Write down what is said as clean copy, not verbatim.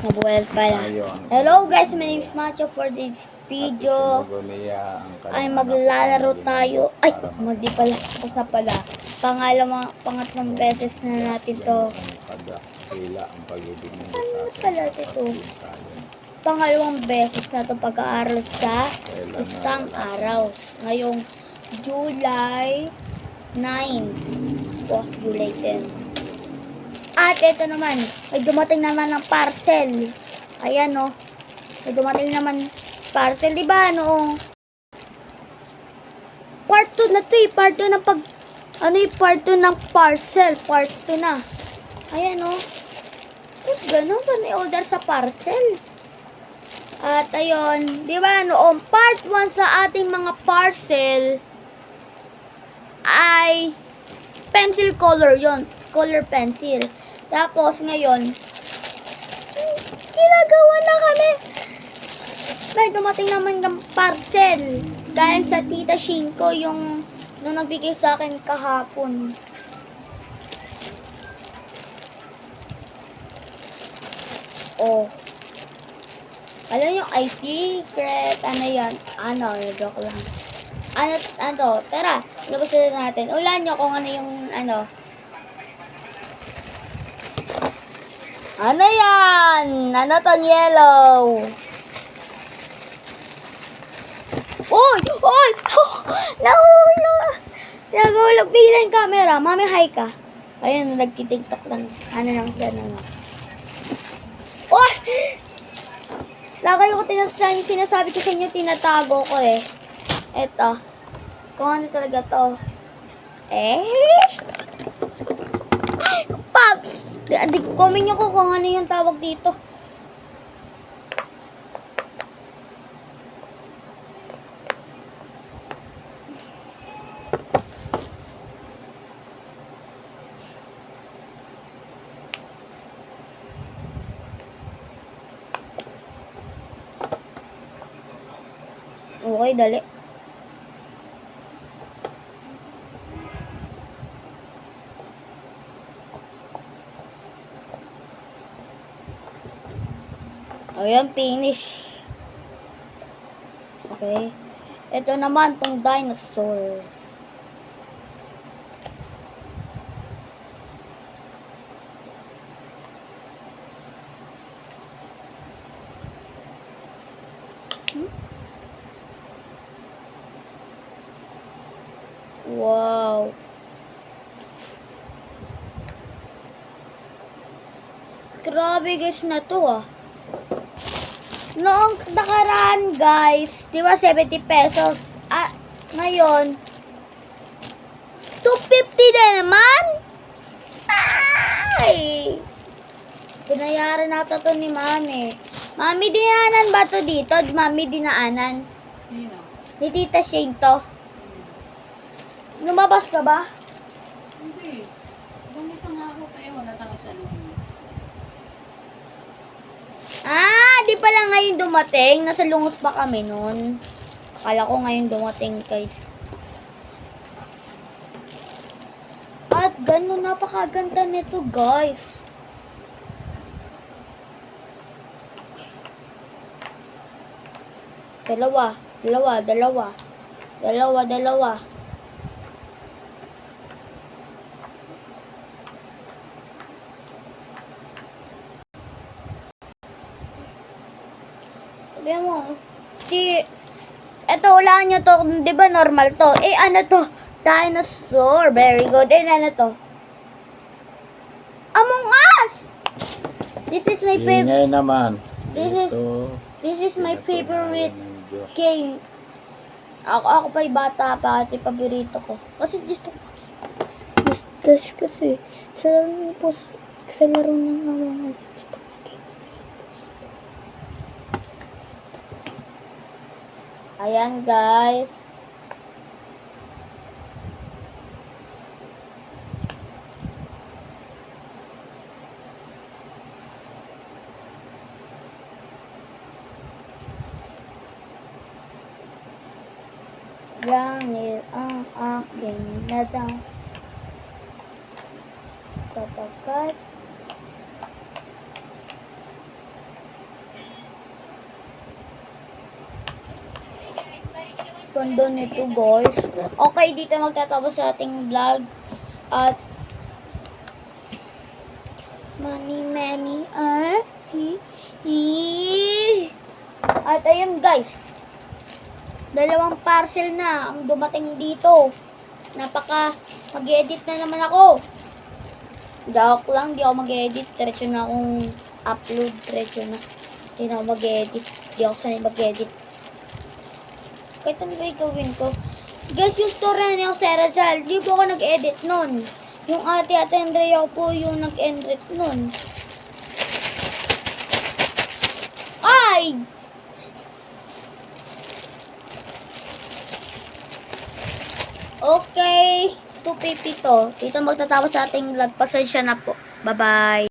Nabuel pala. Hello guys, my name is Macho. For this video ay maglalaro tayo. Ay, mali pala. Tapos na pala. Pangatlong beses na natin to. Ano pala ito? Pangalawang beses na to pag-aaral sa isang araw. Ngayong July 9. Post July 10. At ito naman, may dumating naman ng parcel. Ayan o. May dumating naman parcel. Diba noong part 2 na to eh. Part 2 ng part 2 ng parcel. Part 2 na. Ayan o. Ganun pa ni-order sa parcel. At ayun, diba noong part 1 sa ating mga parcel ay pencil color yon, color pencil. Tapos ngayon, ginagawa na kami. May dumating naman ng parcel galing sa Tita Shinko, yung nung nagbigay sa akin kahapon. Oh. Alam nyo, ay secret. Ano yan? Ano, joke lang. Ano, tara, labasin natin. Ulan nyo kung ano yung, ano. Ano yan? Ano tong yellow? Uy! Uy! Oh, nahulog! Nahulog. Bigla yung camera. Mami, hi ka. Ayun, nagtitiktok lang. Ano lang siya, ano. Uy! Lagay ko sinasabi ko sa inyo, tinatago ko eh. Eto. Kung ano talaga to. Pops! Comment nyo ko kung ano yung tawag dito. Okay, dali. Ayan, finish. Okay. Ito naman, tong dinosaur. Wow. Grabe guys na to ah. Noong nakaraan guys, di ba 70 pesos? Ah, ngayon 250 na naman? Ay! Pinayaran nato to ni Mami. Mami, dinaanan ba to dito? Mami, dinaanan? Sino? Ni Tita Shane to. Lumabas ka ba? Hindi. Bumisa nga ako kayo, wala tanga sa loob. Ah, di pala ngayon dumating. Nasa lungos pa kami nun. Akala ko ngayon dumating, guys. At ganun, napakaganda nito, guys. Dalawa. Sabi mo, eto, ulaan nyo to, di ba normal to? Eh, ano to? Dinosaur. Very good. Eh, ano to? Among Us! This is my favorite. Ingay naman. This is my favorite game. Ako pa yung bata pa, ito yung paborito ko. Kasi gusto ko. Kasi sa laro ng Among Us. Gusto ko. Ayan guys. Langit ang aking nadang. Tapakat. Ganda nito, guys. Okay, dito magtatapos sa ating vlog. At many are at ayun, guys. 2 parcel na ang dumating dito. Mag-edit na naman ako. Joke lang, di ako mag-edit. Diretso na akong upload. Diretso na. Hindi na ako mag-edit. Di ako sanay mag-edit. Kahit ano ba yung gawin ko? Guys, yung story na yung Sarah Zal, di po ako nag-edit nun. Yung ate Andrea po yung nag-edit nun. Ay! Okay. 250 to. Dito magtatapos sa ating vlog. Pasensya na po. Bye-bye.